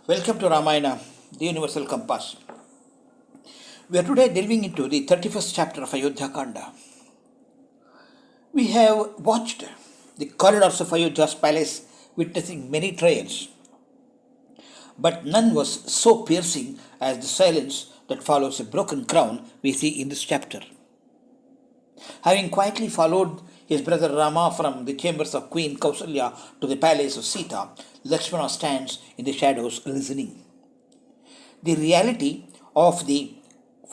Welcome to Ramayana, the Universal Compass. We are today delving into the 31st chapter of Ayodhya Kanda. We have watched the corridors of Ayodhya's palace, witnessing many trials, but none was so piercing as the silence that follows a broken crown we see in this chapter. Having quietly followed his brother Rama from the chambers of Queen Kousalya to the palace of Seeta, Lakshmana stands in the shadows listening. The reality of the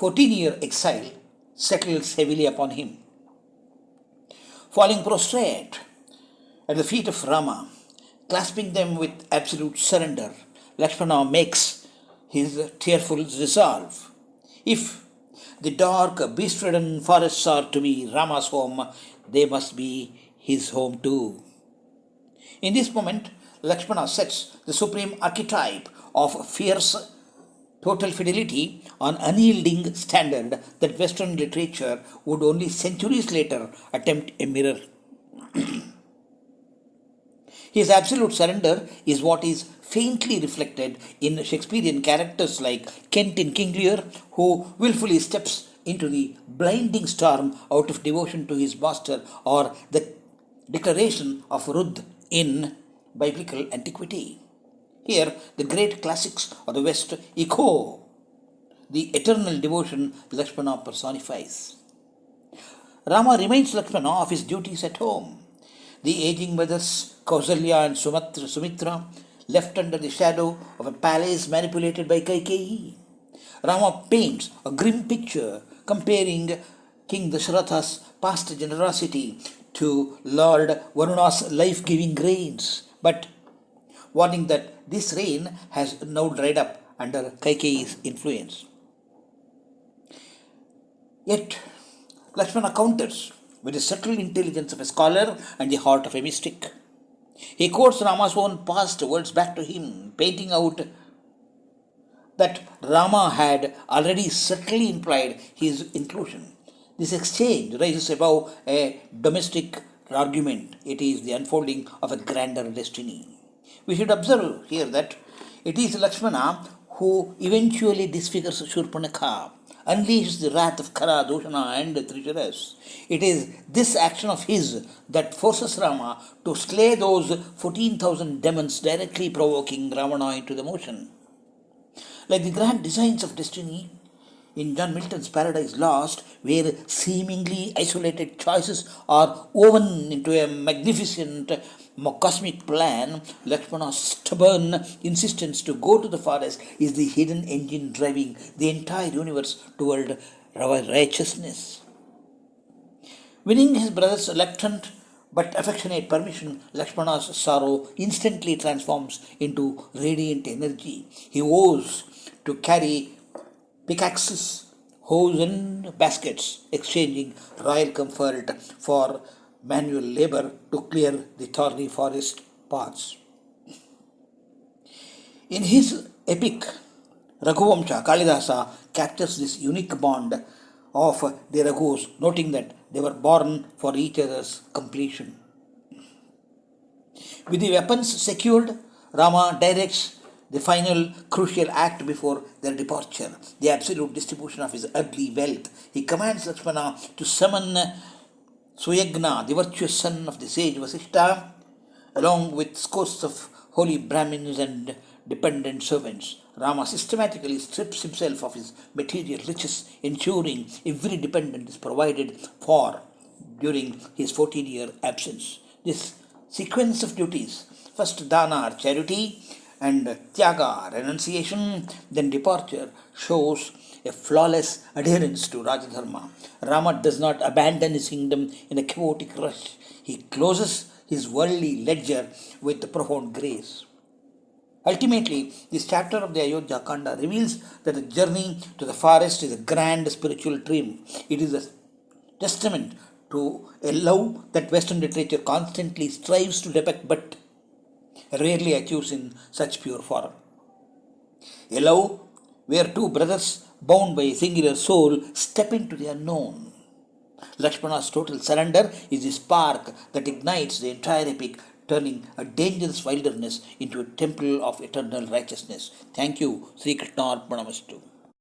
14-year exile settles heavily upon him. Falling prostrate at the feet of Rama, clasping them with absolute surrender, Lakshmana makes his tearful resolve. If the dark, beast-ridden forests are to be Rama's home, they must be his home too. In this moment, Lakshmana sets the supreme archetype of fierce, total fidelity on unyielding standard that Western literature would only centuries later attempt a mirror. His absolute surrender is what is faintly reflected in Shakespearean characters like Kent in King Lear, who willfully steps into the blinding storm out of devotion to his master, or the declaration of Rudd in biblical antiquity. Here, the great classics of the West echo the eternal devotion Lakshmana personifies. Rama reminds Lakshmana of his duties at home. The aging mothers Kousalya and Sumitra, left under the shadow of a palace manipulated by Kaikeyi. Rama paints a grim picture comparing King Dasharatha's past generosity to Lord Varuna's life-giving rains, but warning that this rain has now dried up under Kaikeyi's influence. Yet, Lakshmana counters with the subtle intelligence of a scholar and the heart of a mystic. He quotes Rama's own past words back to him, painting out that Rama had already subtly implied his inclusion. This exchange rises above a domestic argument. It is the unfolding of a grander destiny. We should observe here that it is Lakshmana who eventually disfigures Shurpanakha, unleashes the wrath of Khara, Dushana and Trishiras. It is this action of his that forces Rama to slay those 14,000 demons, directly provoking Ravana into the motion. Like the grand designs of destiny in John Milton's Paradise Lost, where seemingly isolated choices are woven into a magnificent cosmic plan, Lakshmana's stubborn insistence to go to the forest is the hidden engine driving the entire universe toward righteousness. Winning his brother's reluctant but affectionate permission, Lakshmana's sorrow instantly transforms into radiant energy. He vows to carry pickaxes, hoes, and baskets, exchanging royal comfort for manual labor to clear the thorny forest paths. In his epic, Raghuvamsha, Kalidasa captures this unique bond of the Raghus, noting that they were born for each other's completion. With the weapons secured, Rama directs the final crucial act before their departure, the absolute distribution of his earthly wealth. He commands Lakshmana to summon Suyagna, the virtuous son of the sage Vasishta, along with scores of holy Brahmins and dependent servants. Rama systematically strips himself of his material riches, ensuring every dependent is provided for during his 14-year absence. This sequence of duties, first dana or charity, and tyaga, renunciation, then departure, shows a flawless adherence to Rajadharma. Rama does not abandon his kingdom in a chaotic rush. He closes his worldly ledger with profound grace. Ultimately, this chapter of the Ayodhya Kanda reveals that the journey to the forest is a grand spiritual dream. It is a testament to a love that Western literature constantly strives to depict but rarely achieves in such pure form. A love where two brothers bound by a singular soul step into the unknown. Lakshmana's total surrender is the spark that ignites the entire epic, turning a dangerous wilderness into a temple of eternal righteousness. Thank you. Sri Krishna Arpanamastu.